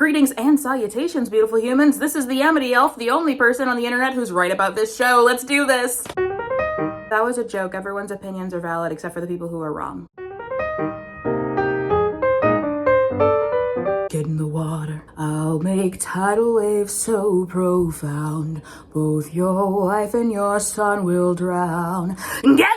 Greetings and salutations, beautiful humans. This is the Amity Elf, the only person on the internet who's right about this show. Let's do this! That was a joke. Everyone's opinions are valid except for the people who are wrong. Get in the water. I'll make tidal waves so profound, both your wife and your son will drown. Get in the water!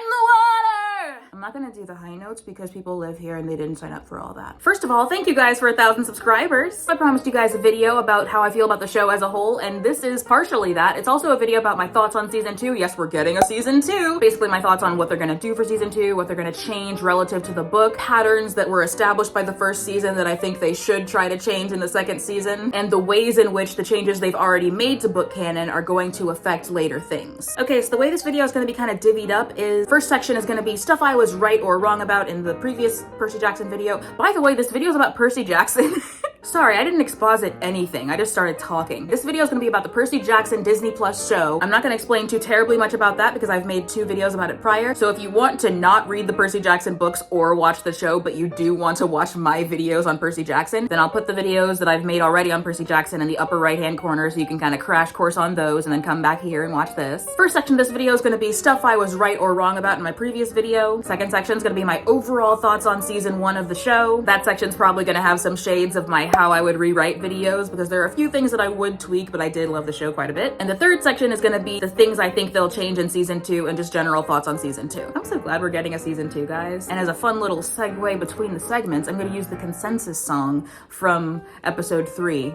I'm not gonna do the high notes because people live here and they didn't sign up for all that. First of all, thank you guys for 1,000 subscribers. I promised you guys a video about how I feel about the show as a whole, and this is partially that. It's also a video about my thoughts on season 2. Yes, we're getting a season 2. Basically, my thoughts on what they're gonna do for season 2, what they're gonna change relative to the book, patterns that were established by the first season that I think they should try to change in the second season, and the ways in which the changes they've already made to book canon are going to affect later things. Okay, so the way this video is gonna be kind of divvied up is, first section is gonna be stuff I was right or wrong about in the previous Percy Jackson video. By the way, this video is about Percy Jackson. Sorry, I didn't exposit anything. I just started talking. This video is gonna be about the Percy Jackson Disney Plus show. I'm not gonna explain too terribly much about that because I've made 2 videos about it prior. So if you want to not read the Percy Jackson books or watch the show, but you do want to watch my videos on Percy Jackson, then I'll put the videos that I've made already on Percy Jackson in the upper right-hand corner so you can kind of crash course on those and then come back here and watch this. First section of this video is gonna be stuff I was right or wrong about in my previous video. Second section is gonna be my overall thoughts on season 1 of the show. That section's probably gonna have some shades of my how I would rewrite videos because there are a few things that I would tweak, but I did love the show quite a bit. And the third section is gonna be the things I think they'll change in season 2 and just general thoughts on season 2. I'm so glad we're getting a season 2, guys. And as a fun little segue between the segments, I'm gonna use the consensus song from episode 3.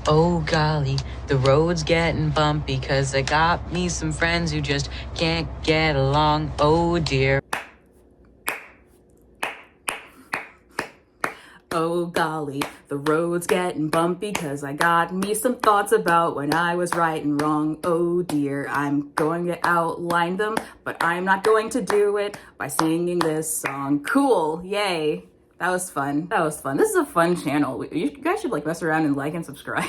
Oh golly, the road's getting bumpy cause I got me some friends who just can't get along. Oh dear. Oh golly, the road's getting bumpy cause I got me some thoughts about when I was right and wrong. Oh dear, I'm going to outline them, but I'm not going to do it by singing this song. Cool, yay. That was fun. That was fun. This is a fun channel. You guys should like mess around and like and subscribe.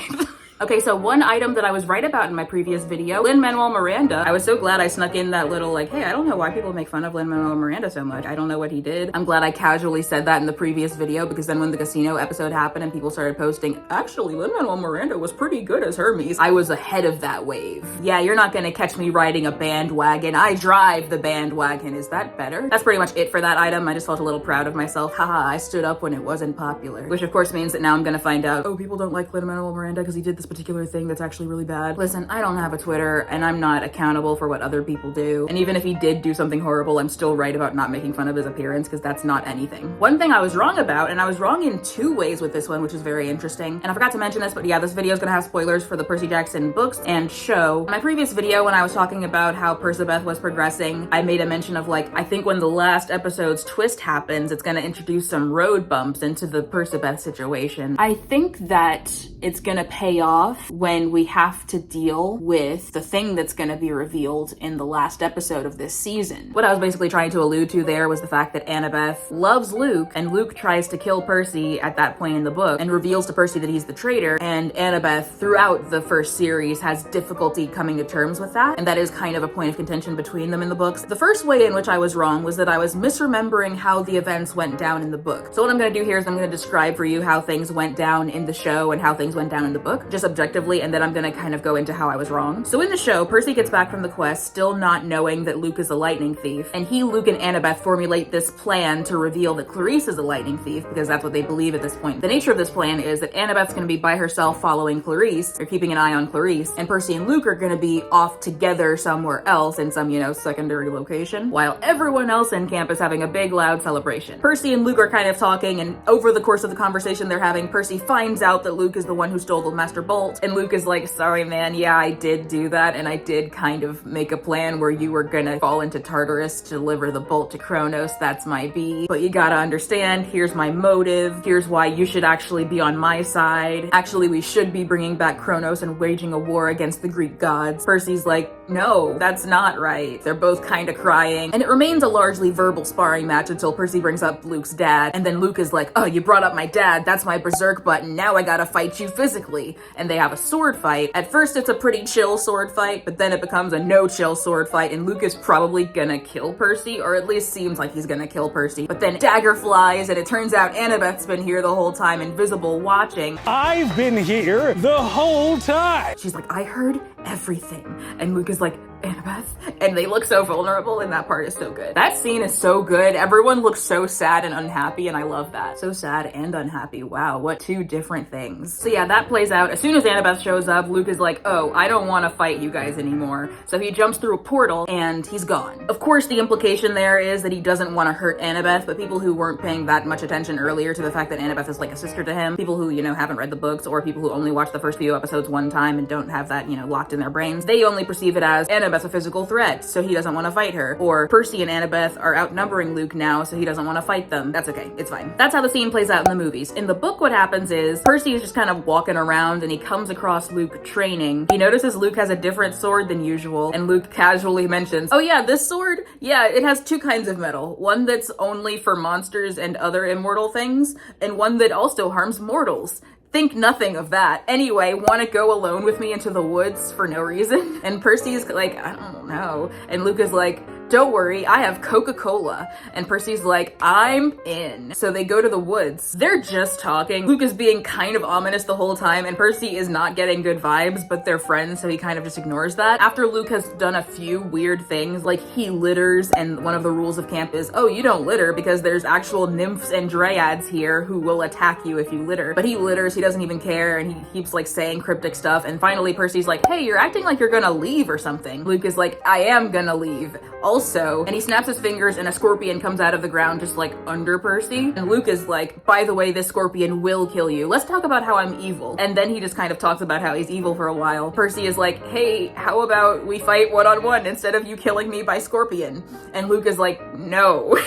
Okay, so one item that I was right about in my previous video, Lin-Manuel Miranda. I was so glad I snuck in that little like, hey, I don't know why people make fun of Lin-Manuel Miranda so much. I don't know what he did. I'm glad I casually said that in the previous video because then when the casino episode happened and people started posting, actually, Lin-Manuel Miranda was pretty good as Hermes, I was ahead of that wave. Yeah, you're not gonna catch me riding a bandwagon. I drive the bandwagon. Is that better? That's pretty much it for that item. I just felt a little proud of myself. Haha, I stood up when it wasn't popular. Which of course means that now I'm gonna find out, oh, people don't like Lin-Manuel Miranda because he did this particular thing that's actually really bad. Listen, I don't have a Twitter and I'm not accountable for what other people do. And even if he did do something horrible, I'm still right about not making fun of his appearance because that's not anything. One thing I was wrong about, and I was wrong in 2 ways with this one, which is very interesting. And I forgot to mention this, but yeah, this video is gonna have spoilers for the Percy Jackson books and show. In my previous video, when I was talking about how Percabeth was progressing, I made a mention of like, I think when the last episode's twist happens, it's gonna introduce some road bumps into the Percabeth situation. I think that it's gonna pay off when we have to deal with the thing that's gonna be revealed in the last episode of this season. What I was basically trying to allude to there was the fact that Annabeth loves Luke, and Luke tries to kill Percy at that point in the book and reveals to Percy that he's the traitor, and Annabeth throughout the first series has difficulty coming to terms with that, and that is kind of a point of contention between them in the books. The first way in which I was wrong was that I was misremembering how the events went down in the book. So what I'm gonna do here is I'm gonna describe for you how things went down in the show and how things went down in the book, just objectively, and then I'm gonna kind of go into how I was wrong. So in the show, Percy gets back from the quest still not knowing that Luke is a lightning thief, and Luke and Annabeth formulate this plan to reveal that Clarice is a lightning thief because that's what they believe at this point. The nature of this plan is that Annabeth's gonna be by herself following Clarice, or keeping an eye on Clarice, and Percy and Luke are gonna be off together somewhere else in some, secondary location, while everyone else in camp is having a big loud celebration. Percy and Luke are kind of talking, and over the course of the conversation they're having, Percy finds out that Luke is the one who stole the Master Bolt, and Luke is like, sorry man, yeah, I did do that, and I did kind of make a plan where you were gonna fall into Tartarus to deliver the bolt to Kronos, that's my B, but you gotta understand, here's my motive, here's why you should actually be on my side. Actually, we should be bringing back Kronos and waging a war against the Greek gods. Percy's like, no, that's not right. They're both kind of crying, and it remains a largely verbal sparring match until Percy brings up Luke's dad, and then Luke is like, oh, you brought up my dad, that's my berserk button, now I gotta fight you physically. And they have a sword fight. At first it's a pretty chill sword fight, but then it becomes a no-chill sword fight, and Luke is probably gonna kill Percy, or at least seems like he's gonna kill Percy. But then dagger flies, and it turns out Annabeth's been here the whole time, invisible, watching. I've been here the whole time. She's like, I heard everything. And Luke is like, Annabeth? And they look so vulnerable, and that part is so good. That scene is so good. Everyone looks so sad and unhappy, and I love that. So sad and unhappy. Wow, what two different things. So yeah, that plays out. As soon as Annabeth shows up, Luke is like, oh, I don't want to fight you guys anymore. So he jumps through a portal, and he's gone. Of course, the implication there is that he doesn't want to hurt Annabeth, but people who weren't paying that much attention earlier to the fact that Annabeth is like a sister to him, people who, you know, haven't read the books, or people who only watched the first few episodes one time and don't have that, you know, locked in their brains, they only perceive it as Annabeth's a physical threat, so he doesn't want to fight her. Or Percy and Annabeth are outnumbering Luke now, so he doesn't want to fight them. That's okay, it's fine. That's how the scene plays out in the movies. In the book, what happens is Percy is just kind of walking around and he comes across Luke training. He notices Luke has a different sword than usual, and Luke casually mentions, oh yeah, this sword? Yeah, it has two kinds of metal. One that's only for monsters and other immortal things, and one that also harms mortals. Think nothing of that. Anyway, want to go alone with me into the woods for no reason? And Percy's like, I don't know. And Luke is like, don't worry, I have Coca-Cola. And Percy's like, I'm in. So they go to the woods. They're just talking. Luke is being kind of ominous the whole time, and Percy is not getting good vibes, but they're friends, so he kind of just ignores that. After Luke has done a few weird things, like he litters, and one of the rules of camp is, oh, you don't litter because there's actual nymphs and dryads here who will attack you if you litter. But he litters, he doesn't even care, and he keeps like saying cryptic stuff, and finally Percy's like, hey, you're acting like you're gonna leave or something. Luke is like, I am gonna leave. Also, and he snaps his fingers and a scorpion comes out of the ground just like under Percy. And Luke is like, by the way, this scorpion will kill you. Let's talk about how I'm evil. And then he just kind of talks about how he's evil for a while. Percy is like, hey, how about we fight one-on-one instead of you killing me by scorpion? And Luke is like, no.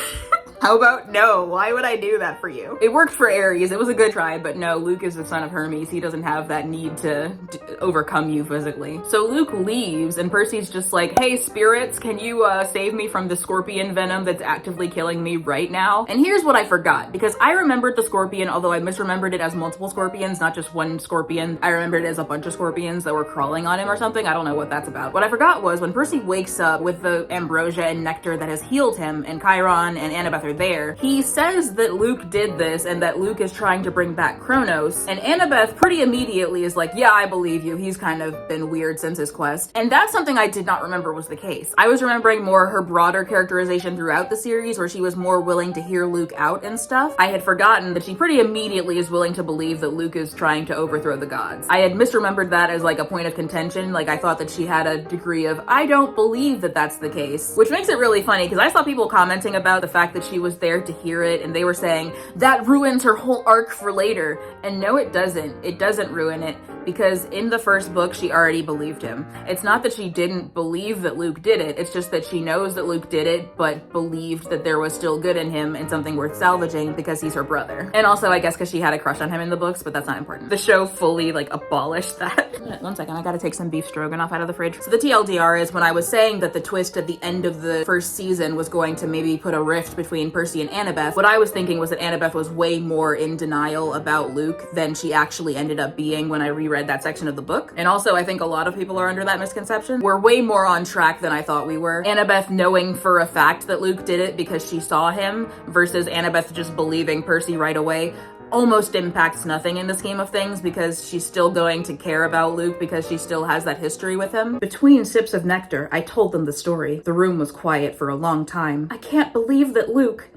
How about no? Why would I do that for you? It worked for Ares. It was a good try, but no, Luke is the son of Hermes. He doesn't have that need to overcome you physically. So Luke leaves, and Percy's just like, hey, spirits, can you save me from the scorpion venom that's actively killing me right now? And here's what I forgot, because I remembered the scorpion, although I misremembered it as multiple scorpions, not just one scorpion. I remembered it as a bunch of scorpions that were crawling on him or something. I don't know what that's about. What I forgot was when Percy wakes up with the ambrosia and nectar that has healed him, and Chiron and Annabeth are there, he says that Luke did this and that Luke is trying to bring back Kronos, and Annabeth pretty immediately is like, yeah, I believe you, he's kind of been weird since his quest. And that's something I did not remember was the case. I was remembering more her broader characterization throughout the series, where she was more willing to hear Luke out and stuff. I had forgotten that she pretty immediately is willing to believe that Luke is trying to overthrow the gods. I had misremembered that as like a point of contention. Like I thought that she had a degree of, I don't believe that that's the case, which makes it really funny because I saw people commenting about the fact that she was there to hear it, and they were saying that ruins her whole arc for later. And no, it doesn't. It doesn't ruin it, because in the first book she already believed him. It's not that she didn't believe that Luke did it, it's just that she knows that Luke did it, but believed that there was still good in him and something worth salvaging because he's her brother. And also I guess because she had a crush on him in the books, but that's not important. The show fully like abolished that. One second, I gotta take some beef stroganoff out of the fridge. So the TLDR is, when I was saying that the twist at the end of the first season was going to maybe put a rift between Percy and Annabeth, what I was thinking was that Annabeth was way more in denial about Luke than she actually ended up being when I reread that section of the book. And also I think a lot of people are under that misconception. We're way more on track than I thought we were. Annabeth knowing for a fact that Luke did it because she saw him, versus Annabeth just believing Percy right away, almost impacts nothing in the scheme of things, because she's still going to care about Luke because she still has that history with him. Between sips of nectar, I told them the story. The room was quiet for a long time. I can't believe that Luke...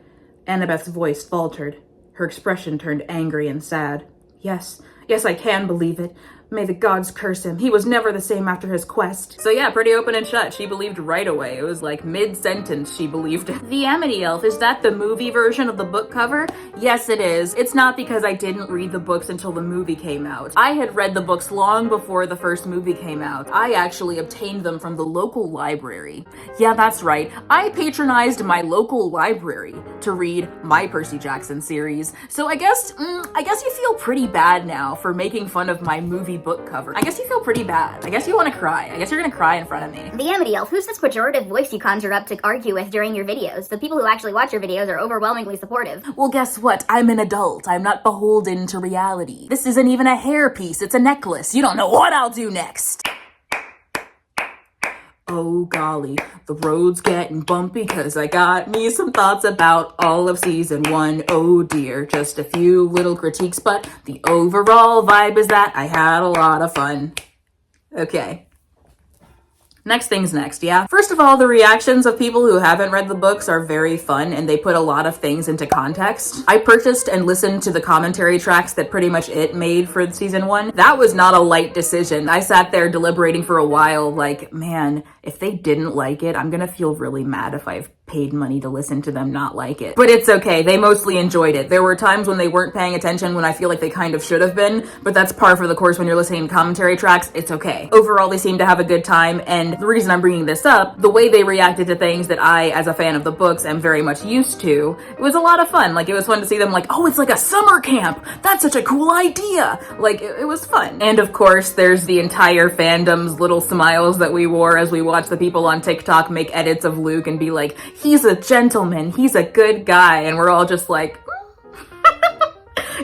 Annabeth's voice faltered. Her expression turned angry and sad. Yes, I can believe it. May the gods curse him. He was never the same after his quest. So yeah, pretty open and shut. She believed right away. It was like mid-sentence she believed it. The Amity Elf, is that the movie version of the book cover? Yes, it is. It's not because I didn't read the books until the movie came out. I had read the books long before the first movie came out. I actually obtained them from the local library. Yeah, that's right. I patronized my local library to read my Percy Jackson series. So I guess you feel pretty bad now for making fun of my movie Disney book cover. I guess you feel pretty bad. I guess you want to cry. I guess you're gonna cry in front of me. The Amity Elf, who's this pejorative voice you conjure up to argue with during your videos? The people who actually watch your videos are overwhelmingly supportive. Well, guess what? I'm an adult. I'm not beholden to reality. This isn't even a hairpiece. It's a necklace. You don't know what I'll do next. Oh golly, the road's getting bumpy cause I got me some thoughts about all of season 1. Oh dear, just a few little critiques, but the overall vibe is that I had a lot of fun. Okay. Next thing's next, yeah? First of all, the reactions of people who haven't read the books are very fun and they put a lot of things into context. I purchased and listened to the commentary tracks that Pretty Much It made for season 1. That was not a light decision. I sat there deliberating for a while like, man, if they didn't like it, I'm gonna feel really mad if I've paid money to listen to them not like it. But it's okay, they mostly enjoyed it. There were times when they weren't paying attention when I feel like they kind of should have been, but that's par for the course when you're listening to commentary tracks, it's okay. Overall, they seem to have a good time, and the reason I'm bringing this up, the way they reacted to things that I, as a fan of the books, am very much used to, it was a lot of fun. Like, it was fun to see them like, oh, it's like a summer camp! That's such a cool idea! Like, it was fun. And of course, there's the entire fandom's little smiles that we wore as we watched the people on TikTok make edits of Luke and be like, he's a gentleman, he's a good guy, and we're all just like,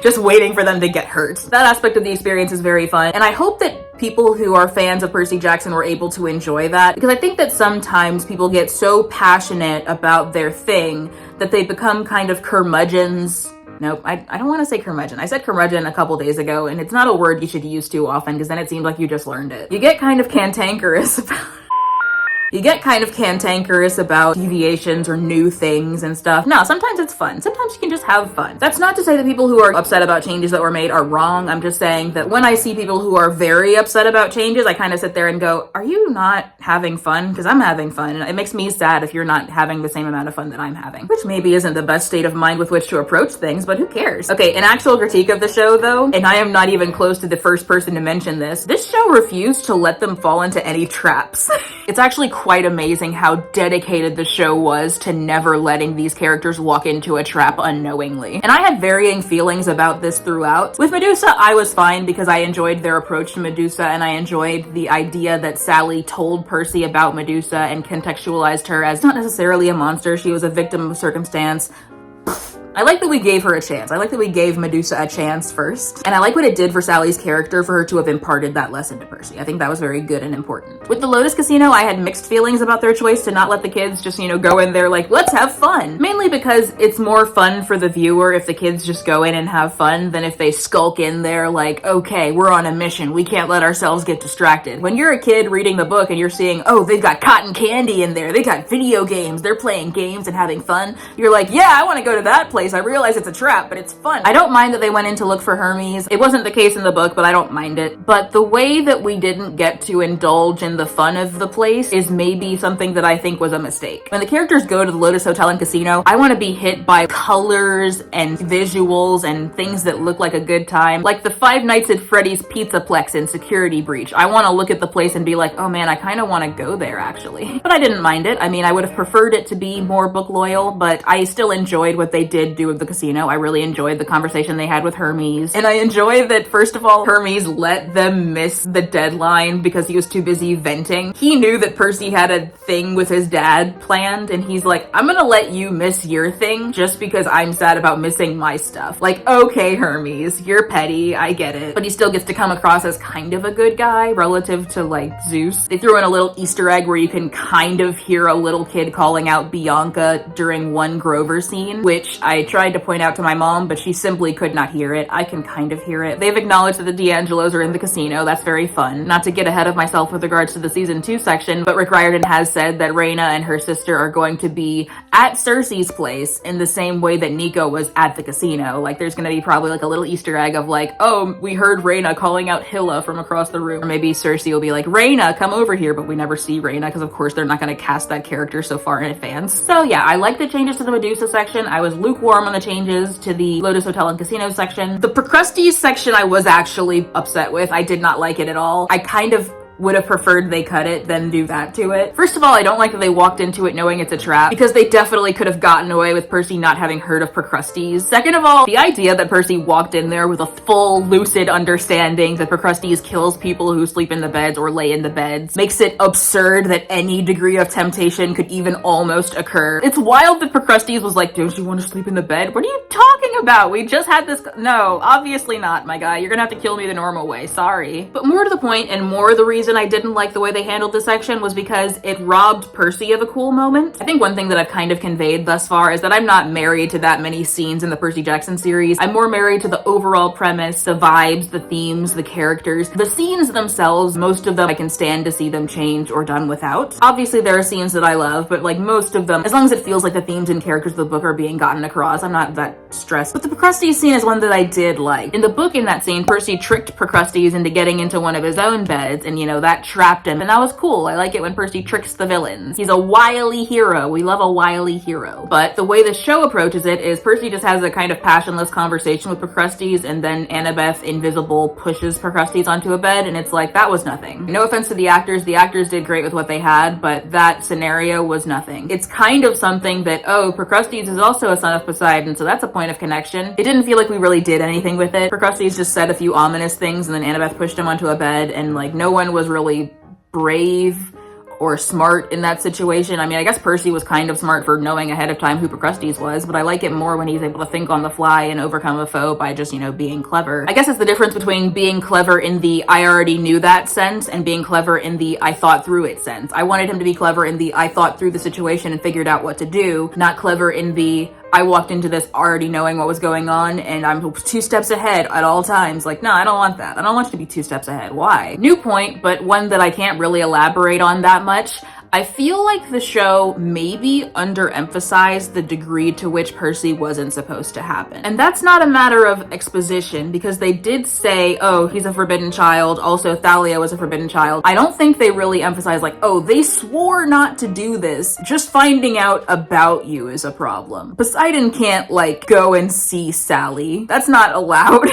just waiting for them to get hurt. That aspect of the experience is very fun, and I hope that people who are fans of Percy Jackson were able to enjoy that, because I think that sometimes people get so passionate about their thing that they become kind of curmudgeons. Nope, I don't want to say curmudgeon. I said curmudgeon a couple days ago, and it's not a word you should use too often, because then it seems like you just learned it. You get kind of cantankerous about deviations or new things and stuff. No, sometimes it's fun. Sometimes you can just have fun. That's not to say that people who are upset about changes that were made are wrong. I'm just saying that when I see people who are very upset about changes, I kind of sit there and go, are you not having fun? Because I'm having fun. And it makes me sad if you're not having the same amount of fun that I'm having. Which maybe isn't the best state of mind with which to approach things, but who cares? Okay, an actual critique of the show though, and I am not even close to the first person to mention this, this show refused to let them fall into any traps. It's actually quite amazing how dedicated the show was to never letting these characters walk into a trap unknowingly. And I had varying feelings about this throughout. With Medusa, I was fine because I enjoyed their approach to Medusa, and I enjoyed the idea that Sally told Percy about Medusa and contextualized her as not necessarily a monster, she was a victim of circumstance. I like that we gave her a chance. I like that we gave Medusa a chance first. And I like what it did for Sally's character for her to have imparted that lesson to Percy. I think that was very good and important. With the Lotus Casino, I had mixed feelings about their choice to not let the kids just, go in there like, let's have fun. Mainly because it's more fun for the viewer if the kids just go in and have fun than if they skulk in there like, okay, we're on a mission. We can't let ourselves get distracted. When you're a kid reading the book and you're seeing, oh, they've got cotton candy in there. They got video games. They're playing games and having fun. You're like, yeah, I want to go to that place. I realize it's a trap, but it's fun. I don't mind that they went in to look for Hermes. It wasn't the case in the book, but I don't mind it. But the way that we didn't get to indulge in the fun of the place is maybe something that I think was a mistake. When the characters go to the Lotus Hotel and Casino, I want to be hit by colors and visuals and things that look like a good time. Like the Five Nights at Freddy's Pizzaplex in Security Breach. I want to look at the place and be like, oh man, I kind of want to go there actually. But I didn't mind it. I mean, I would have preferred it to be more book loyal, but I still enjoyed what they did do with the casino. I really enjoyed the conversation they had with Hermes. And I enjoy that, first of all, Hermes let them miss the deadline because he was too busy venting. He knew that Percy had a thing with his dad planned, and he's like, I'm gonna let you miss your thing just because I'm sad about missing my stuff. Like, okay, Hermes, you're petty, I get it. But he still gets to come across as kind of a good guy relative to, like, Zeus. They threw in a little Easter egg where you can kind of hear a little kid calling out Bianca during one Grover scene, which I tried to point out to my mom, but she simply could not hear it. I can kind of hear it. They've acknowledged that the D'Angelos are in the casino. That's very fun. Not to get ahead of myself with regards to the season 2 section, but Rick Riordan has said that Raina and her sister are going to be at Cersei's place in the same way that Nico was at the casino. Like, there's gonna be probably like a little Easter egg of like, oh, we heard Raina calling out Hilla from across the room. Or maybe Cersei will be like, Raina, come over here, but we never see Raina because of course they're not gonna cast that character so far in advance. So yeah, I like the changes to the Medusa section. I was lukewarm on the changes to the Lotus Hotel and Casino section. The Procrustes section I was actually upset with. I did not like it at all. I kind of would have preferred they cut it than do that to it. First of all, I don't like that they walked into it knowing it's a trap, because they definitely could have gotten away with Percy not having heard of Procrustes. Second of all, the idea that Percy walked in there with a full lucid understanding that Procrustes kills people who sleep in the beds or lay in the beds makes it absurd that any degree of temptation could even almost occur. It's wild that Procrustes was like, don't you want to sleep in the bed? What are you talking about? We just had this. No, obviously not, my guy. You're gonna have to kill me the normal way. Sorry. But more to the point, and more the reason I didn't like the way they handled this section was because it robbed Percy of a cool moment. I think one thing that I've kind of conveyed thus far is that I'm not married to that many scenes in the Percy Jackson series. I'm more married to the overall premise, the vibes, the themes, the characters. The scenes themselves, most of them I can stand to see them changed or done without. Obviously there are scenes that I love, but like most of them, as long as it feels like the themes and characters of the book are being gotten across, I'm not that stressed. But the Procrustes scene is one that I did like. In the book, in that scene, Percy tricked Procrustes into getting into one of his own beds, and that trapped him, and that was cool. I like it when Percy tricks the villains. He's a wily hero. We love a wily hero. But the way the show approaches it is Percy just has a kind of passionless conversation with Procrustes, and then Annabeth Invisible pushes Procrustes onto a bed, and it's like, that was nothing. No offense to the actors did great with what they had, but that scenario was nothing. It's kind of something that, oh, Procrustes is also a son of Poseidon, so that's a point of connection. It didn't feel like we really did anything with it. Procrustes just said a few ominous things, and then Annabeth pushed him onto a bed, and like no one was really brave or smart in that situation. I mean, I guess Percy was kind of smart for knowing ahead of time who Procrustes was, but I like it more when he's able to think on the fly and overcome a foe by just, being clever. I guess it's the difference between being clever in the I already knew that sense and being clever in the I thought through it sense. I wanted him to be clever in the I thought through the situation and figured out what to do, not clever in the I walked into this already knowing what was going on and I'm 2 steps ahead at all times. Like, no, I don't want that. I don't want you to be 2 steps ahead. Why? New point, but one that I can't really elaborate on that much. I feel like the show maybe underemphasized the degree to which Percy wasn't supposed to happen. And that's not a matter of exposition, because they did say, oh, he's a forbidden child, also Thalia was a forbidden child. I don't think they really emphasized like, oh, they swore not to do this. Just finding out about you is a problem. Poseidon can't like go and see Sally. That's not allowed.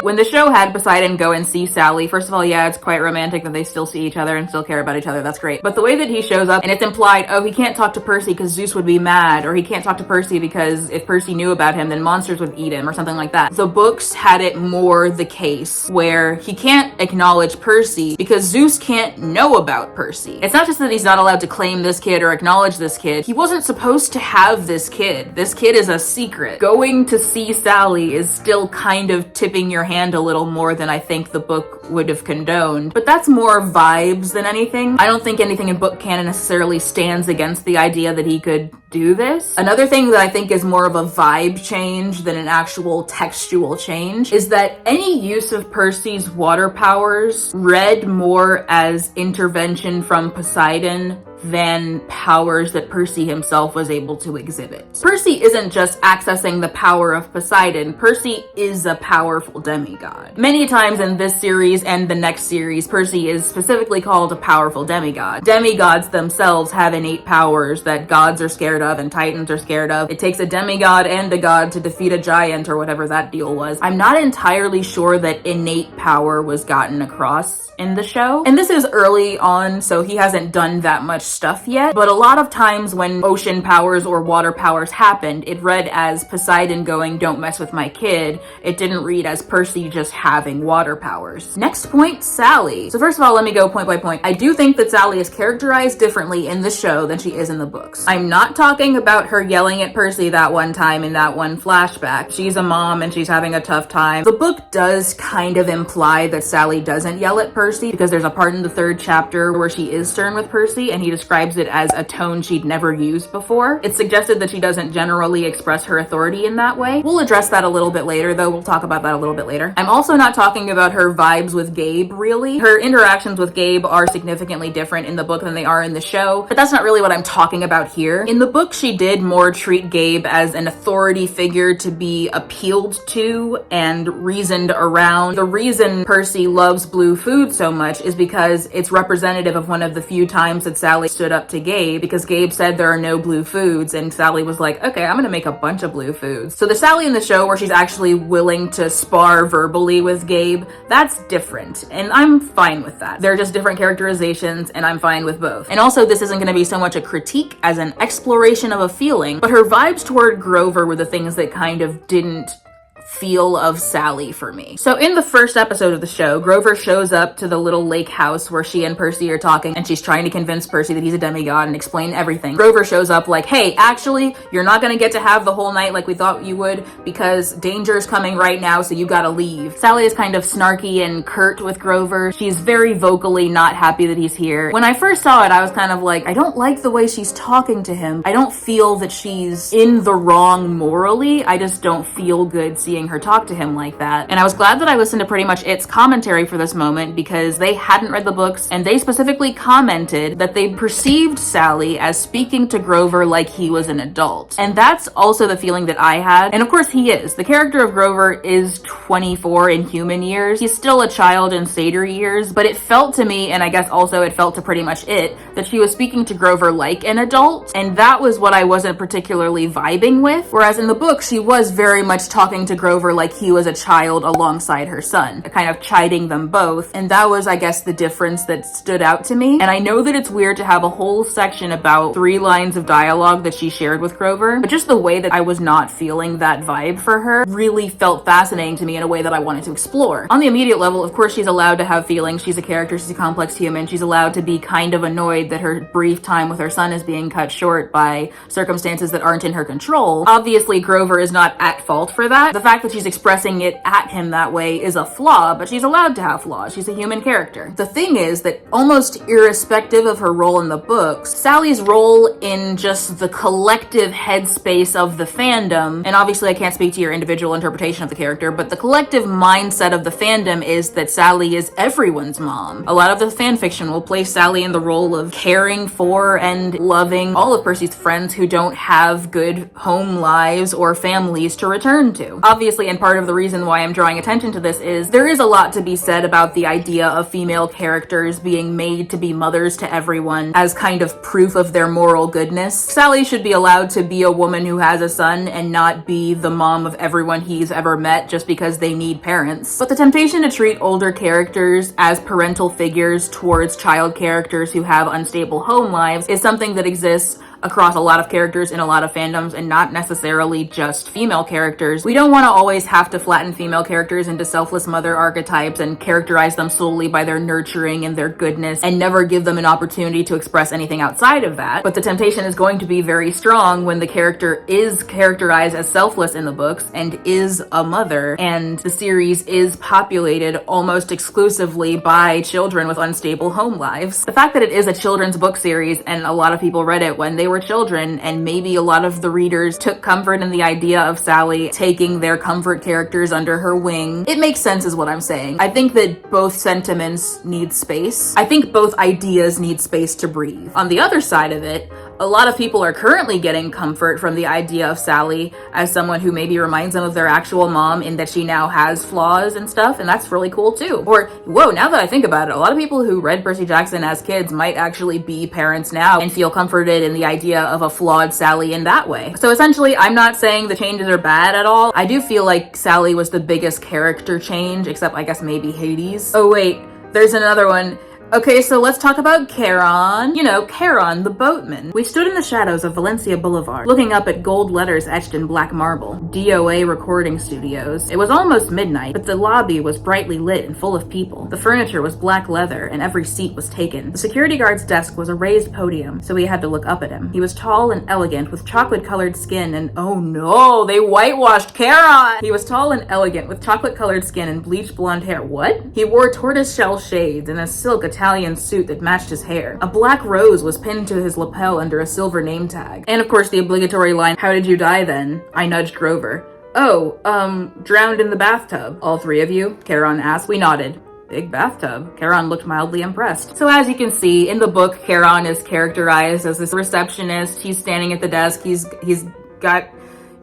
When the show had Poseidon go and see Sally, first of all, yeah, it's quite romantic that they still see each other and still care about each other. That's great. But the way that he shows up, and it's implied, oh, he can't talk to Percy because Zeus would be mad, or he can't talk to Percy because if Percy knew about him, then monsters would eat him, or something like that. The books had it more the case where he can't acknowledge Percy because Zeus can't know about Percy. It's not just that he's not allowed to claim this kid or acknowledge this kid. He wasn't supposed to have this kid. This kid is a secret. Going to see Sally is still kind of tipping your hand a little more than I think the book would have condoned. But that's more vibes than anything. I don't think anything in book canon necessarily stands against the idea that he could do this. Another thing that I think is more of a vibe change than an actual textual change is that any use of Percy's water powers read more as intervention from Poseidon than powers that Percy himself was able to exhibit. Percy isn't just accessing the power of Poseidon. Percy is a powerful demigod. Many times in this series and the next series, Percy is specifically called a powerful demigod. Demigods themselves have innate powers that gods are scared of and titans are scared of. It takes a demigod and a god to defeat a giant or whatever that deal was. I'm not entirely sure that innate power was gotten across in the show. And this is early on, so he hasn't done that much stuff yet, but a lot of times when ocean powers or water powers happened, it read as Poseidon going, don't mess with my kid. It didn't read as Percy just having water powers. Next point, Sally. So first of all, let me go point by point. I do think that Sally is characterized differently in the show than she is in the books. I'm not talking about her yelling at Percy that one time in that one flashback. She's a mom and she's having a tough time. The book does kind of imply that Sally doesn't yell at Percy because there's a part in the 3rd chapter where she is stern with Percy and he describes it as a tone she'd never used before. It's suggested that she doesn't generally express her authority in that way. We'll address that a little bit later, though. We'll talk about that a little bit later. I'm also not talking about her vibes with Gabe, really. Her interactions with Gabe are significantly different in the book than they are in the show, but that's not really what I'm talking about here. In the book, she did more treat Gabe as an authority figure to be appealed to and reasoned around. The reason Percy loves blue food so much is because it's representative of one of the few times that Sally stood up to Gabe because Gabe said there are no blue foods, and Sally was like, okay, I'm gonna make a bunch of blue foods. So the Sally in the show where she's actually willing to spar verbally with Gabe, that's different, and I'm fine with that. They're just different characterizations, and I'm fine with both. And also, this isn't gonna be so much a critique as an exploration of a feeling, but her vibes toward Grover were the things that kind of didn't feel of Sally for me. So in the first episode of the show, Grover shows up to the little lake house where she and Percy are talking, and she's trying to convince Percy that he's a demigod and explain everything. Grover shows up like, hey, actually, you're not gonna get to have the whole night like we thought you would because danger's coming right now, so you gotta leave. Sally is kind of snarky and curt with Grover. She's very vocally not happy that he's here. When I first saw it, I was kind of like, I don't like the way she's talking to him. I don't feel that she's in the wrong morally. I just don't feel good seeing her talk to him like that. And I was glad that I listened to pretty much its commentary for this moment because they hadn't read the books, and they specifically commented that they perceived Sally as speaking to Grover like he was an adult. And that's also the feeling that I had. And of course he is. The character of Grover is 24 in human years. He's still a child in satyr years, but it felt to me, and I guess also it felt to pretty much it, that she was speaking to Grover like an adult, and that was what I wasn't particularly vibing with. Whereas in the book, she was very much talking to Grover like he was a child alongside her son, kind of chiding them both. And that was, I guess, the difference that stood out to me. And I know that it's weird to have a whole section about 3 lines of dialogue that she shared with Grover, but just the way that I was not feeling that vibe for her really felt fascinating to me in a way that I wanted to explore. On the immediate level, of course, she's allowed to have feelings. She's a character, she's a complex human. She's allowed to be kind of annoyed that her brief time with her son is being cut short by circumstances that aren't in her control. Obviously, Grover is not at fault for that. The fact that she's expressing it at him that way is a flaw, but she's allowed to have flaws. She's a human character. The thing is that almost irrespective of her role in the books, Sally's role in just the collective headspace of the fandom, and obviously I can't speak to your individual interpretation of the character, but the collective mindset of the fandom is that Sally is everyone's mom. A lot of the fanfiction will place Sally in the role of caring for and loving all of Percy's friends who don't have good home lives or families to return to. Obviously, and part of the reason why I'm drawing attention to this is there is a lot to be said about the idea of female characters being made to be mothers to everyone as kind of proof of their moral goodness. Sally should be allowed to be a woman who has a son and not be the mom of everyone he's ever met just because they need parents. But the temptation to treat older characters as parental figures towards child characters who have unstable home lives is something that exists across a lot of characters in a lot of fandoms, and not necessarily just female characters. We don't want to always have to flatten female characters into selfless mother archetypes and characterize them solely by their nurturing and their goodness and never give them an opportunity to express anything outside of that. But the temptation is going to be very strong when the character is characterized as selfless in the books and is a mother, and the series is populated almost exclusively by children with unstable home lives. The fact that it is a children's book series and a lot of people read it when they were children, and maybe a lot of the readers took comfort in the idea of Sally taking their comfort characters under her wing, it makes sense is what I'm saying. I think that both sentiments need space. I think both ideas need space to breathe. On the other side of it, a lot of people are currently getting comfort from the idea of Sally as someone who maybe reminds them of their actual mom in that she now has flaws and stuff, and that's really cool too. Or, whoa, now that I think about it, a lot of people who read Percy Jackson as kids might actually be parents now and feel comforted in the idea of a flawed Sally in that way. So essentially, I'm not saying the changes are bad at all. I do feel like Sally was the biggest character change, except I guess maybe Hades. Oh wait, there's another one. Okay, so let's talk about Charon. You know, Charon, the boatman. We stood in the shadows of Valencia Boulevard, looking up at gold letters etched in black marble. DOA Recording Studios. It was almost midnight, but the lobby was brightly lit and full of people. The furniture was black leather, and every seat was taken. The security guard's desk was a raised podium, so we had to look up at him. He was tall and elegant, with chocolate-colored skin and— oh no, they whitewashed Charon! He was tall and elegant, with chocolate-colored skin and bleached blonde hair. What? He wore tortoise-shell shades and a silk Italian suit that matched his hair. A black rose was pinned to his lapel under a silver name tag. And of course the obligatory line, "How did you die then?" I nudged Grover. "Oh, drowned in the bathtub." "All 3 of you?" Charon asked. We nodded. "Big bathtub." Charon looked mildly impressed. So as you can see, in the book, Charon is characterized as this receptionist. He's standing at the desk. He's got,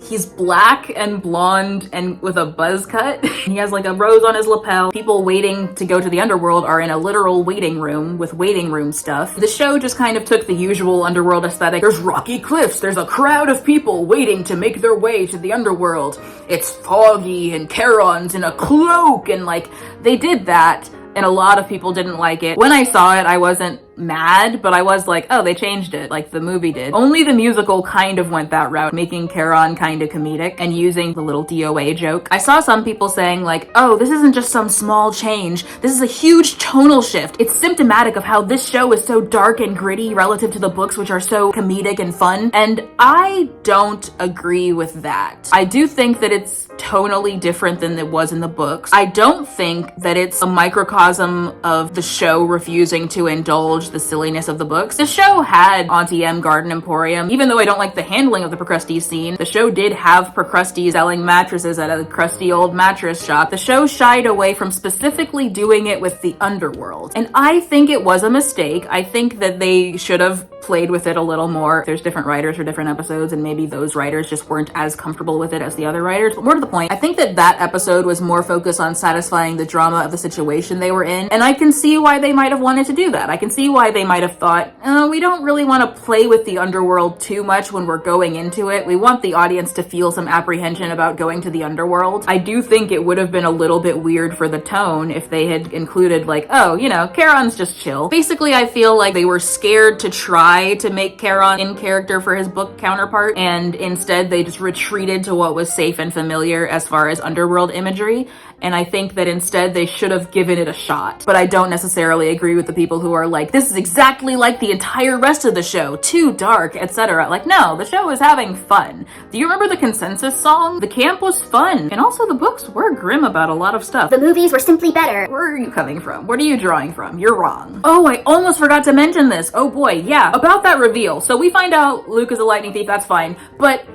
He's black and blonde and with a buzz cut. He has like a rose on his lapel. People waiting to go to the underworld are in a literal waiting room with waiting room stuff. The show just kind of took the usual underworld aesthetic. There's rocky cliffs. There's a crowd of people waiting to make their way to the underworld. It's foggy and Charon's in a cloak, and like they did that. And a lot of people didn't like it. When I saw it, I wasn't mad, but I was like, oh, they changed it, like the movie did. Only the musical kind of went that route, making Charon kind of comedic and using the little DOA joke. I saw some people saying like, oh, this isn't just some small change. This is a huge tonal shift. It's symptomatic of how this show is so dark and gritty relative to the books, which are so comedic and fun. And I don't agree with that. I do think that it's tonally different than it was in the books. I don't think that it's a microcosm of the show refusing to indulge the silliness of the books. The show had Auntie M Garden Emporium. Even though I don't like the handling of the Procrustes scene, the show did have Procrustes selling mattresses at a crusty old mattress shop. The show shied away from specifically doing it with the underworld. And I think it was a mistake. I think that they should have played with it a little more. There's different writers for different episodes, and maybe those writers just weren't as comfortable with it as the other writers. But more to the point, I think that that episode was more focused on satisfying the drama of the situation they were in, and I can see why they might have wanted to do that. I can see why they might have thought, we don't really want to play with the underworld too much when we're going into it. We want the audience to feel some apprehension about going to the underworld. I do think it would have been a little bit weird for the tone if they had included like, Charon's just chill. Basically, I feel like they were scared to try to make Charon in character for his book counterpart, and instead they just retreated to what was safe and familiar as far as underworld imagery. And I think that instead they should have given it a shot. But I don't necessarily agree with the people who are like, this is exactly like the entire rest of the show, too dark, etc. Like, no, the show is having fun. Do you remember the consensus song? The camp was fun. And also the books were grim about a lot of stuff. The movies were simply better. Where are you coming from? What are you drawing from? You're wrong. Oh, I almost forgot to mention this. Oh boy, yeah. About that reveal. So we find out Luke is a lightning thief, that's fine. But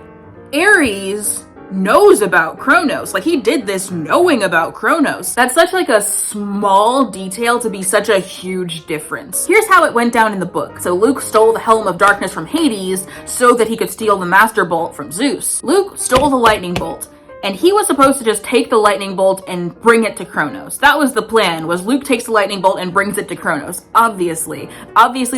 Ares knows about Kronos. Like, he did this knowing about Kronos. That's such like a small detail to be such a huge difference. Here's how it went down in the book. So Luke stole the Helm of Darkness from Hades so that he could steal the Master Bolt from Zeus. Luke stole the lightning bolt, and he was supposed to just take the lightning bolt and bring it to Kronos. That was the plan, was Luke takes the lightning bolt and brings it to Kronos. Obviously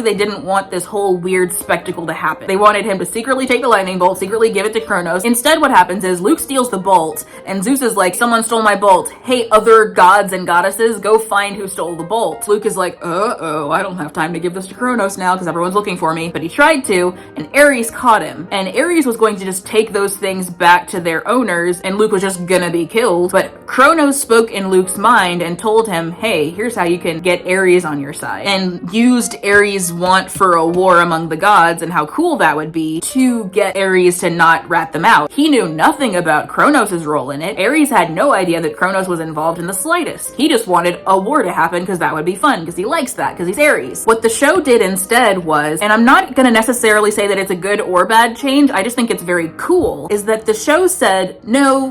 they didn't want this whole weird spectacle to happen. They wanted him to secretly take the lightning bolt, secretly give it to Kronos. Instead, what happens is Luke steals the bolt, and Zeus is like, someone stole my bolt. Hey, other gods and goddesses, go find who stole the bolt. Luke is like, I don't have time to give this to Kronos now because everyone's looking for me. But he tried to, and Ares caught him. And Ares was going to just take those things back to their owners, and Luke was just gonna be killed. But Kronos spoke in Luke's mind and told him, hey, here's how you can get Ares on your side, and used Ares' want for a war among the gods and how cool that would be to get Ares to not rat them out. He knew nothing about Kronos' role in it. Ares had no idea that Kronos was involved in the slightest. He just wanted a war to happen because that would be fun, because he likes that, because he's Ares. What the show did instead was, and I'm not gonna necessarily say that it's a good or bad change, I just think it's very cool, is that the show said, no,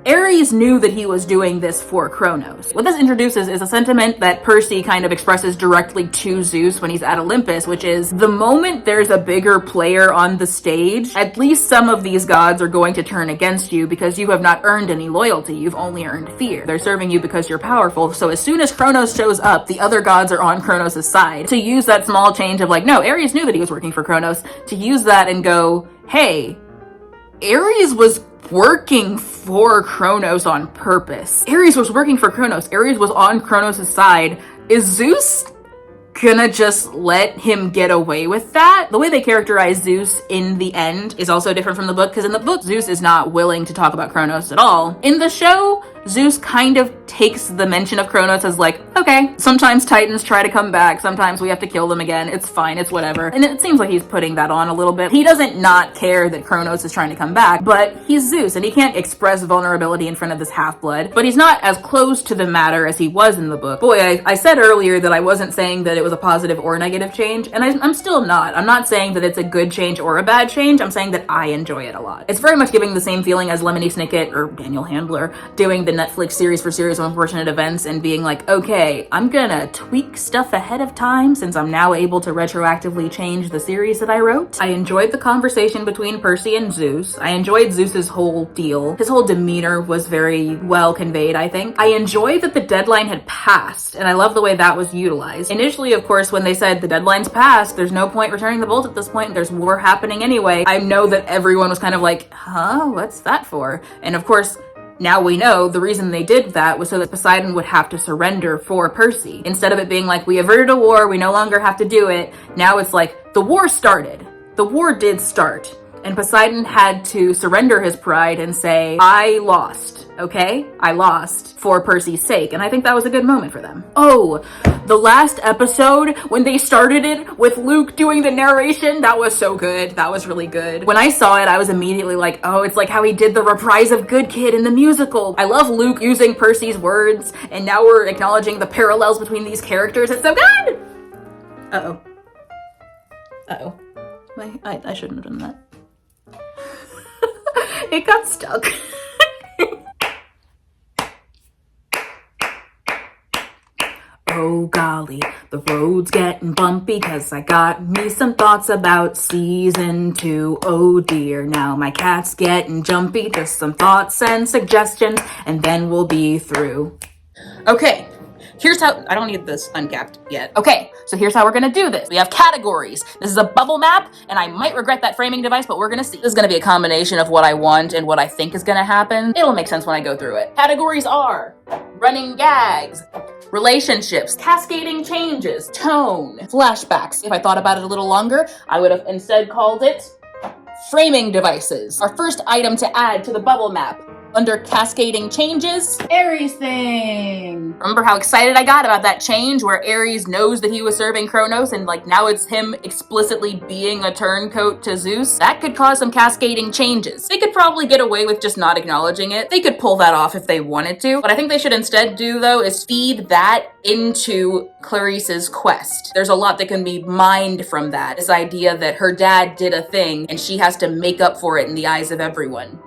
Ares knew that he was doing this for Kronos. What this introduces is a sentiment that Percy kind of expresses directly to Zeus when he's at Olympus, which is the moment there's a bigger player on the stage, at least some of these gods are going to turn against you because you have not earned any loyalty. You've only earned fear. They're serving you because you're powerful. So as soon as Kronos shows up, the other gods are on Kronos' side. To use that small change of like, no, Ares knew that he was working for Kronos, to use that and go, hey, Ares was working for Kronos on purpose. Ares was working for Kronos. Ares was on Kronos' side. Is Zeus gonna just let him get away with that? The way they characterize Zeus in the end is also different from the book, because in the book, Zeus is not willing to talk about Kronos at all. In the show, Zeus kind of takes the mention of Kronos as like, okay, sometimes Titans try to come back, sometimes we have to kill them again, it's fine, it's whatever. And it seems like he's putting that on a little bit. He doesn't not care that Kronos is trying to come back, but he's Zeus, and he can't express vulnerability in front of this half-blood. But he's not as close to the matter as he was in the book. Boy, I said earlier that I wasn't saying that it was a positive or negative change, and I'm still not. I'm not saying that it's a good change or a bad change, I'm saying that I enjoy it a lot. It's very much giving the same feeling as Lemony Snicket or Daniel Handler doing the Netflix series for Series of Unfortunate Events and being like, okay, I'm gonna tweak stuff ahead of time since I'm now able to retroactively change the series that I wrote. I enjoyed the conversation between Percy and Zeus. I enjoyed Zeus's whole deal. His whole demeanor was very well conveyed, I think. I enjoyed that the deadline had passed, and I love the way that was utilized. Initially, of course, when they said the deadline's passed, there's no point returning the bolt at this point, there's war happening anyway, I know that everyone was kind of like, huh, what's that for? And of course, now we know the reason they did that was so that Poseidon would have to surrender for Percy. Instead of it being like, we averted a war, we no longer have to do it, now it's like, the war started. The war did start. And Poseidon had to surrender his pride and say, I lost, okay? I lost for Percy's sake. And I think that was a good moment for them. Oh, the last episode, when they started it with Luke doing the narration, that was so good. That was really good. When I saw it, I was immediately like, oh, it's like how he did the reprise of Good Kid in the musical. I love Luke using Percy's words, and now we're acknowledging the parallels between these characters. It's so good! Uh-oh. Uh-oh. I shouldn't have done that. It got stuck. Oh golly, the road's getting bumpy cause I got me some thoughts about season 2. Oh dear, now my cat's getting jumpy. Just some thoughts and suggestions and then we'll be through. Okay. Here's how, I don't need this uncapped yet. Okay, so here's how we're gonna do this. We have categories. This is a bubble map, and I might regret that framing device, but we're gonna see. This is gonna be a combination of what I want and what I think is gonna happen. It'll make sense when I go through it. Categories are running gags, relationships, cascading changes, tone, flashbacks. If I thought about it a little longer, I would have instead called it framing devices. Our first item to add to the bubble map. Under cascading changes, Ares thing. Remember how excited I got about that change where Ares knows that he was serving Kronos and like now it's him explicitly being a turncoat to Zeus? That could cause some cascading changes. They could probably get away with just not acknowledging it. They could pull that off if they wanted to. What I think they should instead do though is feed that into Clarice's quest. There's a lot that can be mined from that. This idea that her dad did a thing and she has to make up for it in the eyes of everyone.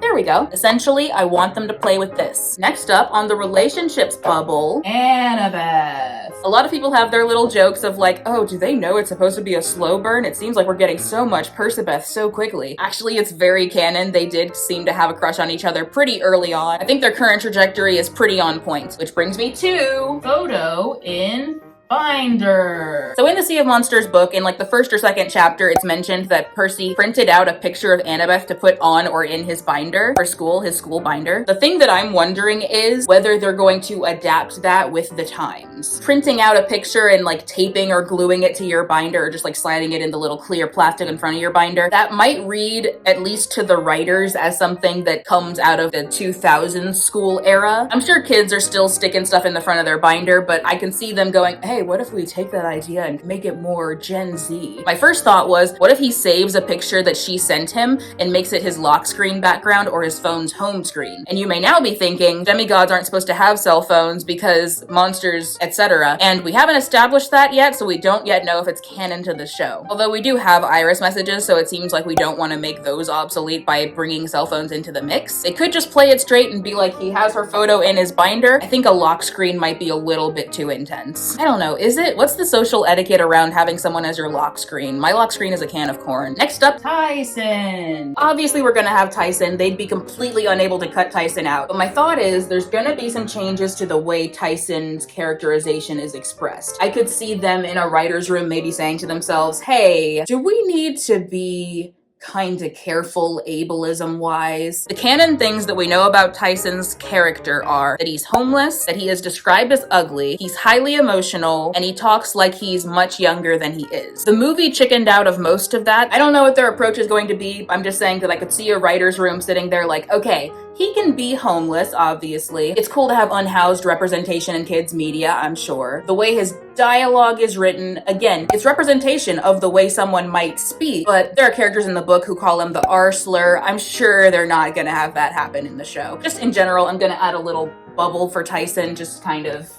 There we go. Essentially, I want them to play with this. Next up on the relationships bubble, Annabeth. A lot of people have their little jokes of like, oh, do they know it's supposed to be a slow burn? It seems like we're getting so much Persebeth so quickly. Actually, it's very canon. They did seem to have a crush on each other pretty early on. I think their current trajectory is pretty on point, which brings me to photo in binder. So in the Sea of Monsters book, in like the first or second chapter, it's mentioned that Percy printed out a picture of Annabeth to put on or in his binder for school, his school binder. The thing that I'm wondering is whether they're going to adapt that with the times. Printing out a picture and like taping or gluing it to your binder or just like sliding it in the little clear plastic in front of your binder, that might read, at least to the writers, as something that comes out of the 2000s school era. I'm sure kids are still sticking stuff in the front of their binder, but I can see them going, hey, what if we take that idea and make it more Gen Z? My first thought was, what if he saves a picture that she sent him and makes it his lock screen background or his phone's home screen? And you may now be thinking, demigods aren't supposed to have cell phones because monsters, etc. And we haven't established that yet, so we don't yet know if it's canon to the show. Although we do have iris messages, so it seems like we don't want to make those obsolete by bringing cell phones into the mix. They could just play it straight and be like, he has her photo in his binder. I think a lock screen might be a little bit too intense. I don't know, is it? What's the social etiquette around having someone as your lock screen? My lock screen is a can of corn. Next up, Tyson. Obviously, we're gonna have Tyson. They'd be completely unable to cut Tyson out. But my thought is there's gonna be some changes to the way Tyson's characterization is expressed. I could see them in a writer's room maybe saying to themselves, hey, do we need to be kind of careful ableism wise? The canon things that we know about Tyson's character are that he's homeless, that he is described as ugly, he's highly emotional, and he talks like he's much younger than he is. The movie chickened out of most of that. I don't know what their approach is going to be. I'm just saying that I could see a writer's room sitting there like, okay, he can be homeless, obviously. It's cool to have unhoused representation in kids' media, I'm sure. The way his dialogue is written, again, it's representation of the way someone might speak, but there are characters in the book who call him the R slur. I'm sure they're not gonna have that happen in the show. Just in general, I'm gonna add a little bubble for Tyson, just kind of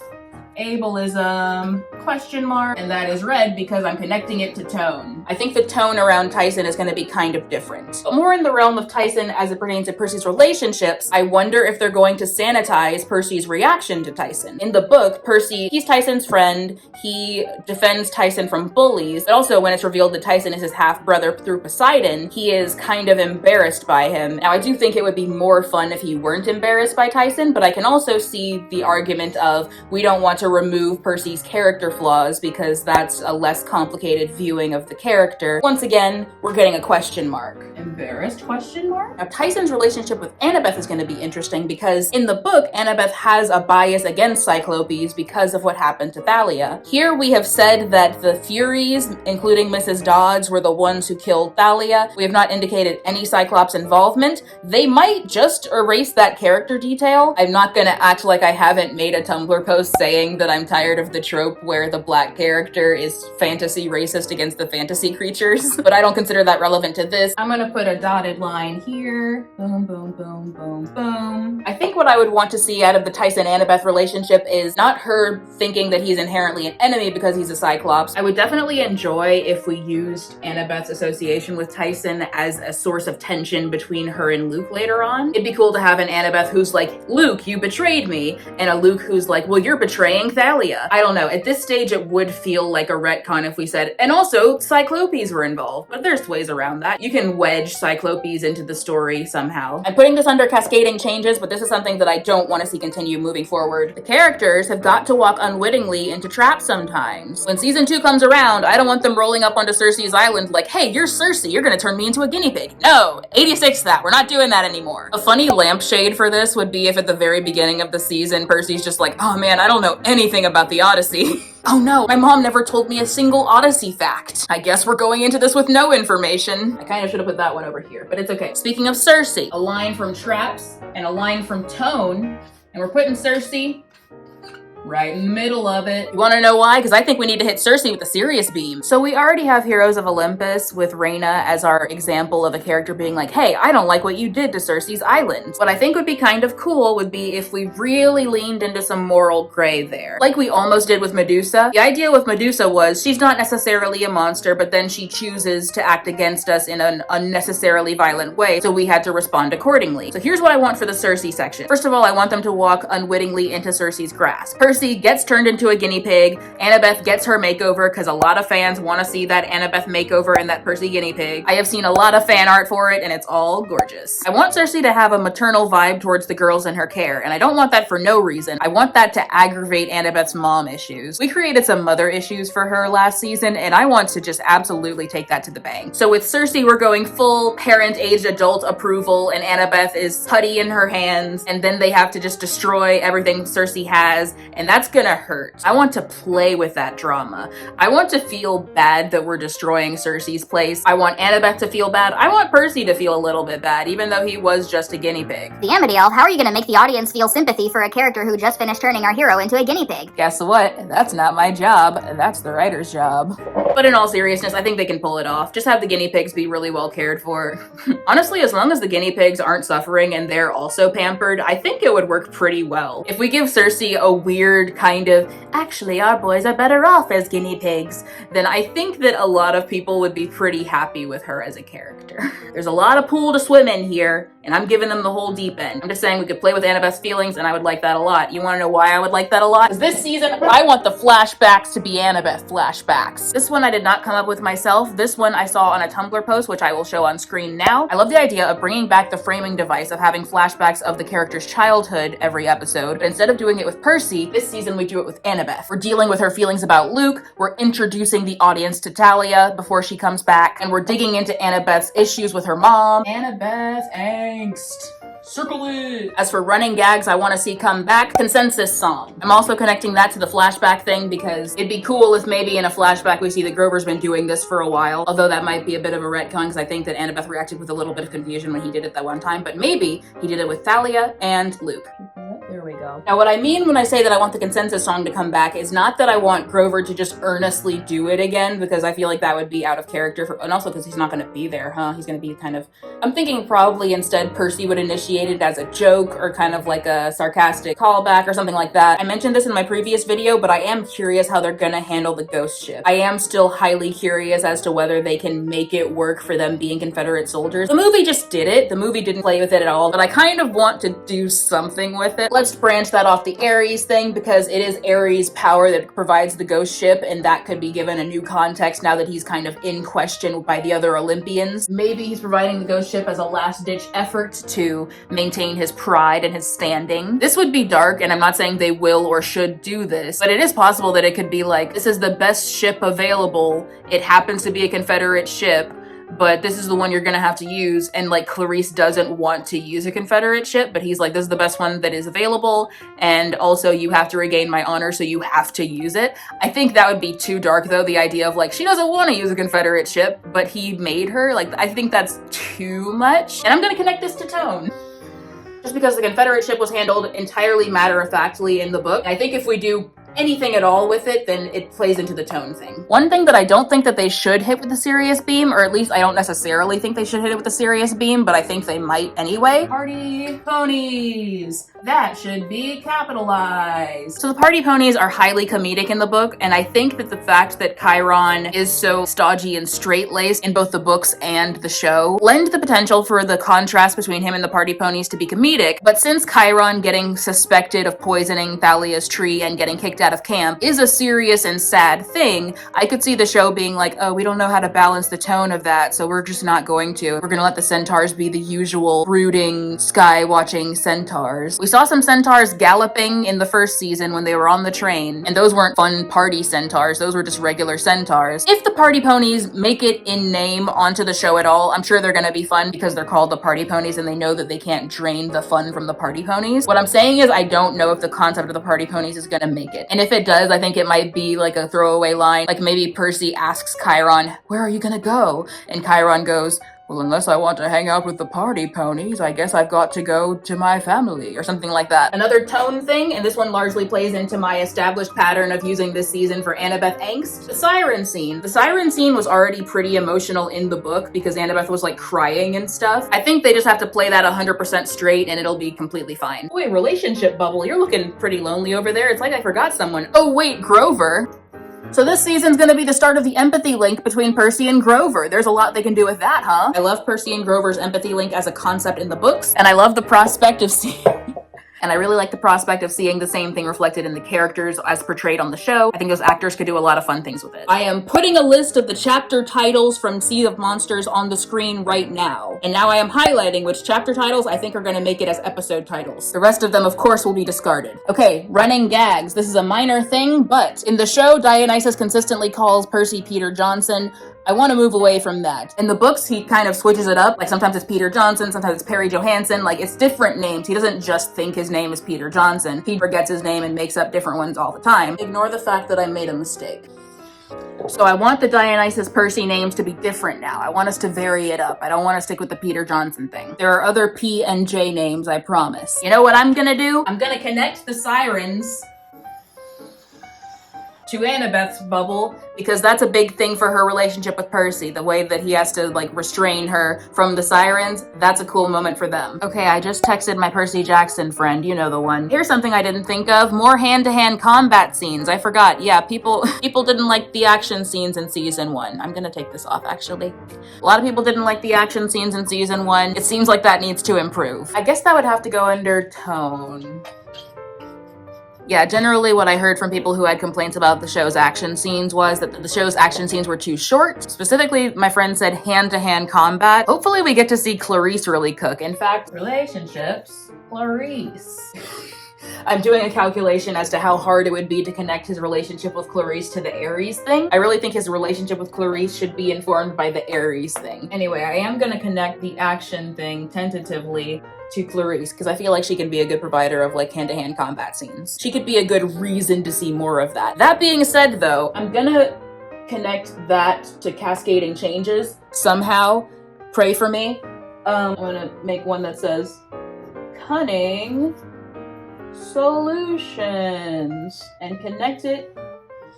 ableism, question mark, and that is red because I'm connecting it to tone. I think the tone around Tyson is going to be kind of different. But more in the realm of Tyson as it pertains to Percy's relationships, I wonder if they're going to sanitize Percy's reaction to Tyson. In the book, Percy, he's Tyson's friend, he defends Tyson from bullies, but also when it's revealed that Tyson is his half-brother through Poseidon, he is kind of embarrassed by him. Now, I do think it would be more fun if he weren't embarrassed by Tyson, but I can also see the argument of we don't want to remove Percy's character flaws because that's a less complicated viewing of the character. Once again, we're getting a question mark. Embarrassed question mark? Now, Tyson's relationship with Annabeth is going to be interesting because in the book, Annabeth has a bias against Cyclopes because of what happened to Thalia. Here we have said that the Furies, including Mrs. Dodds, were the ones who killed Thalia. We have not indicated any Cyclops involvement. They might just erase that character detail. I'm not going to act like I haven't made a Tumblr post saying that I'm tired of the trope where the black character is fantasy racist against the fantasy creatures, but I don't consider that relevant to this. I'm going to put a dotted line here. Boom, boom, boom, boom, boom. I think what I would want to see out of the Tyson-Annabeth relationship is not her thinking that he's inherently an enemy because he's a Cyclops. I would definitely enjoy if we used Annabeth's association with Tyson as a source of tension between her and Luke later on. It'd be cool to have an Annabeth who's like, Luke, you betrayed me, and a Luke who's like, well, you're betraying Thalia. I don't know. At this stage, it would feel like a retcon if we said, and also Cyclopes were involved, but there's ways around that. You can wedge Cyclopes into the story somehow. I'm putting this under cascading changes, but this is something that I don't want to see continue moving forward. The characters have got to walk unwittingly into traps sometimes. When season 2 comes around, I don't want them rolling up onto Cersei's island like, hey, you're Cersei, you're gonna turn me into a guinea pig. No, 86 that, we're not doing that anymore. A funny lampshade for this would be if at the very beginning of the season, Percy's just like, oh man, I don't know anything about the Odyssey. Oh no, my mom never told me a single Odyssey fact. I guess we're going into this with no information. I kind of should have put that one over here, but it's okay. Speaking of Cersei, a line from Traps and a line from Tone, and we're putting Cersei right in the middle of it. You want to know why? Because I think we need to hit Cersei with a serious beam. So we already have Heroes of Olympus with Rhaena as our example of a character being like, hey, I don't like what you did to Cersei's island. What I think would be kind of cool would be if we really leaned into some moral gray there. Like we almost did with Medusa. The idea with Medusa was she's not necessarily a monster, but then she chooses to act against us in an unnecessarily violent way, so we had to respond accordingly. So here's what I want for the Cersei section. First of all, I want them to walk unwittingly into Cersei's grasp. Percy gets turned into a guinea pig. Annabeth gets her makeover because a lot of fans want to see that Annabeth makeover and that Percy guinea pig. I have seen a lot of fan art for it and it's all gorgeous. I want Cersei to have a maternal vibe towards the girls in her care, and I don't want that for no reason. I want that to aggravate Annabeth's mom issues. We created some mother issues for her last season, and I want to just absolutely take that to the bank. So with Cersei, we're going full parent-aged adult approval, and Annabeth is putty in her hands, and then they have to just destroy everything Cersei has, and that's gonna hurt. I want to play with that drama. I want to feel bad that we're destroying Cersei's place. I want Annabeth to feel bad. I want Percy to feel a little bit bad, even though he was just a guinea pig. The Amityville, how are you gonna make the audience feel sympathy for a character who just finished turning our hero into a guinea pig? Guess what? That's not my job. That's the writer's job. But in all seriousness, I think they can pull it off. Just have the guinea pigs be really well cared for. Honestly, as long as the guinea pigs aren't suffering and they're also pampered, I think it would work pretty well. If we give Cersei a weird kind of, actually our boys are better off as guinea pigs, then I think that a lot of people would be pretty happy with her as a character. There's a lot of pool to swim in here, and I'm giving them the whole deep end. I'm just saying we could play with Annabeth's feelings, and I would like that a lot. You want to know why I would like that a lot? Because this season, I want the flashbacks to be Annabeth flashbacks. This one I did not come up with myself. This one I saw on a Tumblr post, which I will show on screen now. I love the idea of bringing back the framing device of having flashbacks of the character's childhood every episode, but instead of doing it with Percy, this season we do it with Annabeth. We're dealing with her feelings about Luke, we're introducing the audience to Thalia before she comes back, and we're digging into Annabeth's issues with her mom. Annabeth's angst. Circle it! As for running gags I want to see come back, consensus song. I'm also connecting that to the flashback thing because it'd be cool if maybe in a flashback we see that Grover's been doing this for a while, although that might be a bit of a retcon because I think that Annabeth reacted with a little bit of confusion when he did it that one time, but maybe he did it with Thalia and Luke. There we go. Now, what I mean when I say that I want the consensus song to come back is not that I want Grover to just earnestly do it again, because I feel like that would be out of character, and also because he's not going to be there, huh? He's going to be kind of... I'm thinking probably instead Percy would initiate it as a joke or kind of like a sarcastic callback or something like that. I mentioned this in my previous video, but I am curious how they're going to handle the ghost ship. I am still highly curious as to whether they can make it work for them being Confederate soldiers. The movie just did it. The movie didn't play with it at all, but I kind of want to do something with it. Let's branch that off the Ares thing, because it is Ares' power that provides the ghost ship, and that could be given a new context now that he's kind of in question by the other Olympians. Maybe he's providing the ghost ship as a last-ditch effort to maintain his pride and his standing. This would be dark, and I'm not saying they will or should do this, but it is possible that it could be like, this is the best ship available. It happens to be a Confederate ship, but this is the one you're gonna have to use, and like Clarice doesn't want to use a Confederate ship, but he's like, this is the best one that is available, and also you have to regain my honor, so you have to use it. I think that would be too dark though, the idea of like, she doesn't want to use a Confederate ship, but he made her. Like, I think that's too much. And I'm gonna connect this to tone. Just because the Confederate ship was handled entirely matter-of-factly in the book, I think if we do anything at all with it, then it plays into the tone thing. One thing that I don't think that they should hit with the Sirius beam, or at least I don't necessarily think they should hit it with the Sirius beam, but I think they might anyway. Party ponies! That should be capitalized. So the party ponies are highly comedic in the book, and I think that the fact that Chiron is so stodgy and straight-laced in both the books and the show lend the potential for the contrast between him and the party ponies to be comedic, but since Chiron getting suspected of poisoning Thalia's tree and getting kicked out of camp is a serious and sad thing, I could see the show being like, oh, we don't know how to balance the tone of that, so we're just not going to. We're gonna let the centaurs be the usual brooding, sky-watching centaurs. We saw some centaurs galloping in the first season when they were on the train, and those weren't fun party centaurs, those were just regular centaurs. If the party ponies make it in name onto the show at all, I'm sure they're gonna be fun because they're called the party ponies and they know that they can't drain the fun from the party ponies. What I'm saying is I don't know if the concept of the party ponies is gonna make it. And if it does, I think it might be like a throwaway line, like maybe Percy asks Chiron, where are you gonna go? And Chiron goes, well, unless I want to hang out with the party ponies, I guess I've got to go to my family, or something like that. Another tone thing, and this one largely plays into my established pattern of using this season for Annabeth angst, the siren scene. The siren scene was already pretty emotional in the book because Annabeth was like crying and stuff. I think they just have to play that 100% straight and it'll be completely fine. Wait, relationship bubble, you're looking pretty lonely over there. It's like I forgot someone. Oh wait, Grover. So this season's gonna be the start of the empathy link between Percy and Grover. There's a lot they can do with that, huh? I love Percy and Grover's empathy link as a concept in the books, and I love the prospect of seeing... And I really like the prospect of seeing the same thing reflected in the characters as portrayed on the show. I think those actors could do a lot of fun things with it. I am putting a list of the chapter titles from Sea of Monsters on the screen right now. And now I am highlighting which chapter titles I think are going to make it as episode titles. The rest of them, of course, will be discarded. Okay, running gags. This is a minor thing, but in the show, Dionysus consistently calls Percy Peter Johnson. I want to move away from that. In the books, he kind of switches it up. Like sometimes it's Peter Johnson, sometimes it's Perry Johansson. Like it's different names. He doesn't just think his name is Peter Johnson. He forgets his name and makes up different ones all the time. Ignore the fact that I made a mistake. So I want the Dionysus Percy names to be different now. I want us to vary it up. I don't want to stick with the Peter Johnson thing. There are other P and J names, I promise. You know what I'm gonna do? I'm gonna connect the sirens to Annabeth's bubble, because that's a big thing for her relationship with Percy. The way that he has to like restrain her from the sirens, that's a cool moment for them. Okay, I just texted my Percy Jackson friend, you know the one. Here's something I didn't think of, more hand-to-hand combat scenes. I forgot, yeah, people didn't like the action scenes in season 1. I'm gonna take this off actually. A lot of people didn't like the action scenes in season 1. It seems like that needs to improve. I guess that would have to go under tone. Yeah, generally what I heard from people who had complaints about the show's action scenes was that the show's action scenes were too short. Specifically, my friend said hand-to-hand combat. Hopefully we get to see Clarice really cook. In fact, relationships, Clarice. I'm doing a calculation as to how hard it would be to connect his relationship with Clarice to the Ares thing. I really think his relationship with Clarice should be informed by the Ares thing. Anyway, I am gonna connect the action thing tentatively to Clarice because I feel like she can be a good provider of like hand-to-hand combat scenes. She could be a good reason to see more of that. That being said though, I'm gonna connect that to cascading changes somehow. Pray for me. I'm gonna make one that says cunning solutions and connect it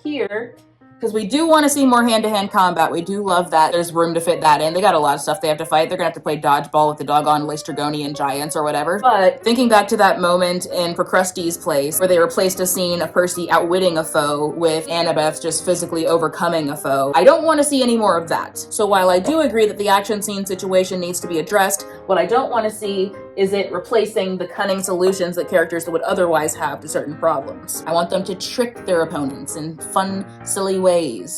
here. Because we do want to see more hand-to-hand combat. We do love that. There's room to fit that in. They got a lot of stuff they have to fight. They're going to have to play dodgeball with the doggone Laestrygonian giants or whatever. But thinking back to that moment in Procruste's place where they replaced a scene of Percy outwitting a foe with Annabeth just physically overcoming a foe, I don't want to see any more of that. So while I do agree that the action scene situation needs to be addressed, what I don't want to see is it replacing the cunning solutions that characters would otherwise have to certain problems. I want them to trick their opponents in fun, silly ways.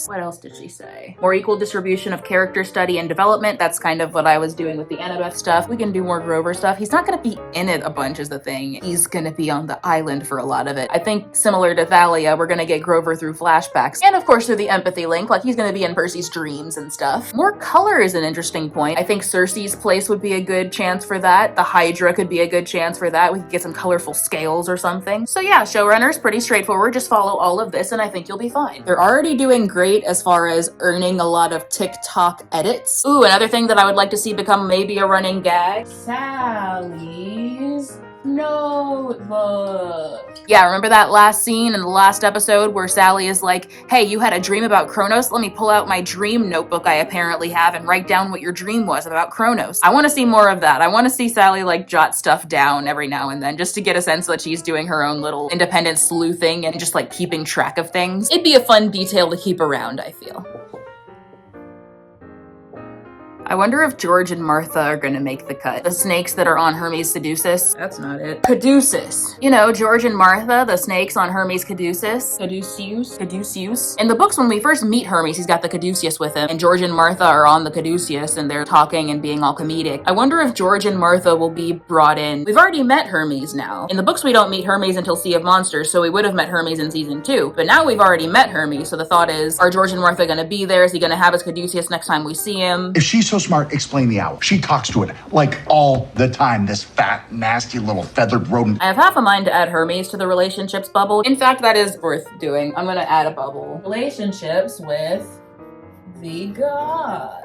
What else did she say? More equal distribution of character study and development. That's kind of what I was doing with the Annabeth stuff. We can do more Grover stuff. He's not going to be in it a bunch is the thing. He's going to be on the island for a lot of it. I think similar to Thalia, we're going to get Grover through flashbacks. And of course through the empathy link, like he's going to be in Percy's dreams and stuff. More color is an interesting point. I think Cersei's place would be a good chance for that. The Hydra could be a good chance for that. We could get some colorful scales or something. So yeah, showrunners, pretty straightforward. Just follow all of this and I think you'll be fine. They're already doing great as far as earning a lot of TikTok edits. Ooh, another thing that I would like to see become maybe a running gag. Sally's notebook. Yeah, remember that last scene in the last episode where Sally is like, hey, you had a dream about Kronos? Let me pull out my dream notebook I apparently have and write down what your dream was about Kronos. I want to see more of that. I want to see Sally like jot stuff down every now and then just to get a sense that she's doing her own little independent sleuthing and just like keeping track of things. It'd be a fun detail to keep around, I feel. I wonder if George and Martha are gonna make the cut. The snakes that are on Hermes Caduceus. That's not it. Caduceus. You know, George and Martha, the snakes on Hermes Caduceus. Caduceus. In the books, when we first meet Hermes, he's got the Caduceus with him, and George and Martha are on the Caduceus, and they're talking and being all comedic. I wonder if George and Martha will be brought in. We've already met Hermes now. In the books, we don't meet Hermes until Sea of Monsters, so we would have met Hermes in season 2. But now we've already met Hermes, so the thought is, are George and Martha gonna be there? Is he gonna have his Caduceus next time we see him? If she's so smart, explain the owl. She talks to it like all the time, this fat, nasty little feathered rodent. I have half a mind to add Hermes to the relationships bubble. In fact, that is worth doing. I'm gonna add a bubble. Relationships with the gods.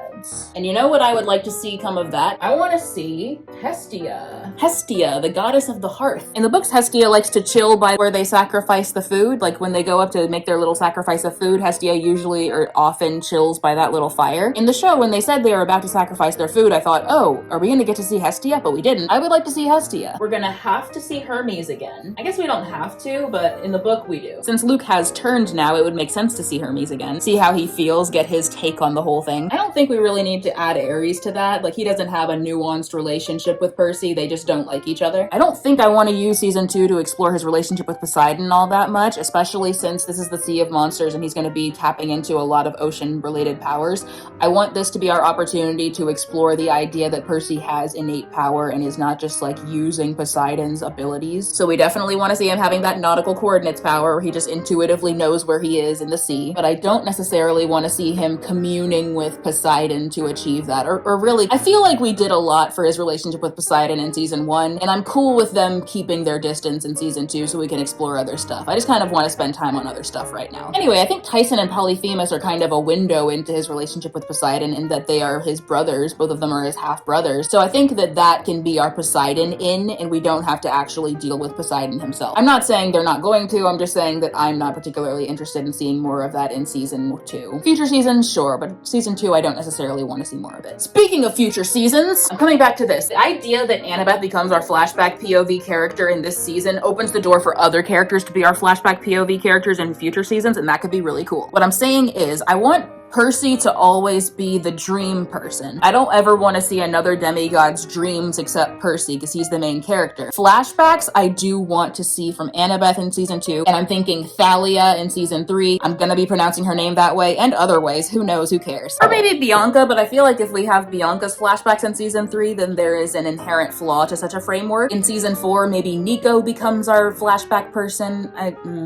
And you know what I would like to see come of that? I want to see Hestia. Hestia, the goddess of the hearth. In the books, Hestia likes to chill by where they sacrifice the food. Like when they go up to make their little sacrifice of food, Hestia usually or often chills by that little fire. In the show, when they said they were about to sacrifice their food, I thought, oh, are we gonna get to see Hestia? But we didn't. I would like to see Hestia. We're gonna have to see Hermes again. I guess we don't have to, but in the book we do. Since Luke has turned now, it would make sense to see Hermes again. See how he feels, get his take on the whole thing. I don't think we really need to add Ares to that. Like, he doesn't have a nuanced relationship with Percy. They just don't like each other. I don't think I want to use season 2 to explore his relationship with Poseidon all that much, especially since this is the Sea of Monsters and he's going to be tapping into a lot of ocean-related powers. I want this to be our opportunity to explore the idea that Percy has innate power and is not just like using Poseidon's abilities. So we definitely want to see him having that nautical coordinates power where he just intuitively knows where he is in the sea. But I don't necessarily want to see him communing with Poseidon to achieve that. Or really, I feel like we did a lot for his relationship with Poseidon in season 1, and I'm cool with them keeping their distance in season 2 so we can explore other stuff. I just kind of want to spend time on other stuff right now. Anyway, I think Tyson and Polyphemus are kind of a window into his relationship with Poseidon in that they are his brothers. Both of them are his half-brothers. So I think that that can be our Poseidon in, and we don't have to actually deal with Poseidon himself. I'm not saying they're not going to, I'm just saying that I'm not particularly interested in seeing more of that in season 2. Future seasons, sure, but season 2 I don't necessarily want to see more of it. Speaking of future seasons, I'm coming back to this. The idea that Annabeth becomes our flashback POV character in this season opens the door for other characters to be our flashback POV characters in future seasons, and that could be really cool. What I'm saying is, I want Percy to always be the dream person. I don't ever want to see another demigod's dreams except Percy because he's the main character. Flashbacks, I do want to see from Annabeth in season 2, and I'm thinking Thalia in season 3. I'm gonna be pronouncing her name that way and other ways. Who knows? Who cares? Or maybe Bianca, but I feel like if we have Bianca's flashbacks in season 3, then there is an inherent flaw to such a framework. In season 4, maybe Nico becomes our flashback person.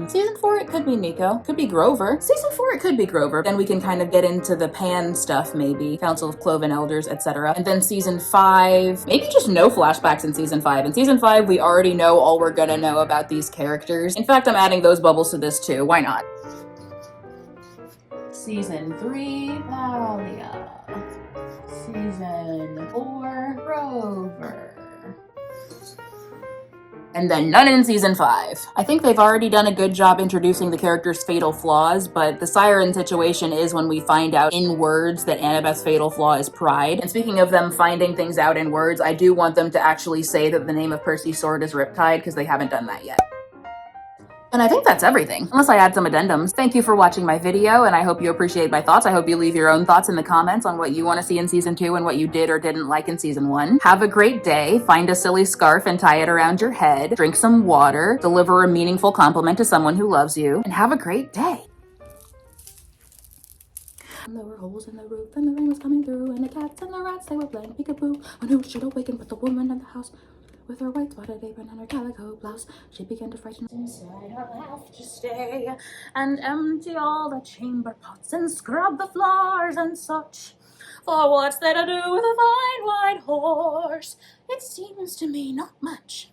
Season 4, it could be Nico. Could be Grover. Season 4, it could be Grover. Then we can kind of get into the Pan stuff, maybe Council of Cloven Elders, etc. And then season 5, maybe just no flashbacks in season 5. In season 5, we already know all we're gonna know about these characters. In fact, I'm adding those bubbles to this too. Why not? Season 3, Thalia. Season 4, Grover. And then none in season 5. I think they've already done a good job introducing the character's fatal flaws, but the siren situation is when we find out in words that Annabeth's fatal flaw is pride. And speaking of them finding things out in words, I do want them to actually say that the name of Percy's sword is Riptide, because they haven't done that yet. And I think that's everything, unless I add some addendums. Thank you for watching my video, and I hope you appreciate my thoughts. I hope you leave your own thoughts in the comments on what you want to see in season 2 and what you did or didn't like in season 1. Have a great day. Find a silly scarf and tie it around your head. Drink some water. Deliver a meaningful compliment to someone who loves you. And have a great day. And there were holes in the roof, and the rain was coming through, and the cats and the rats, they were playing peekaboo. When who should awaken but the woman in the house? With her white spotted apron and her calico blouse, she began to frighten. Inside, I'll have to stay and empty all the chamber pots and scrub the floors and such. For what's there to do with a fine white horse? It seems to me not much.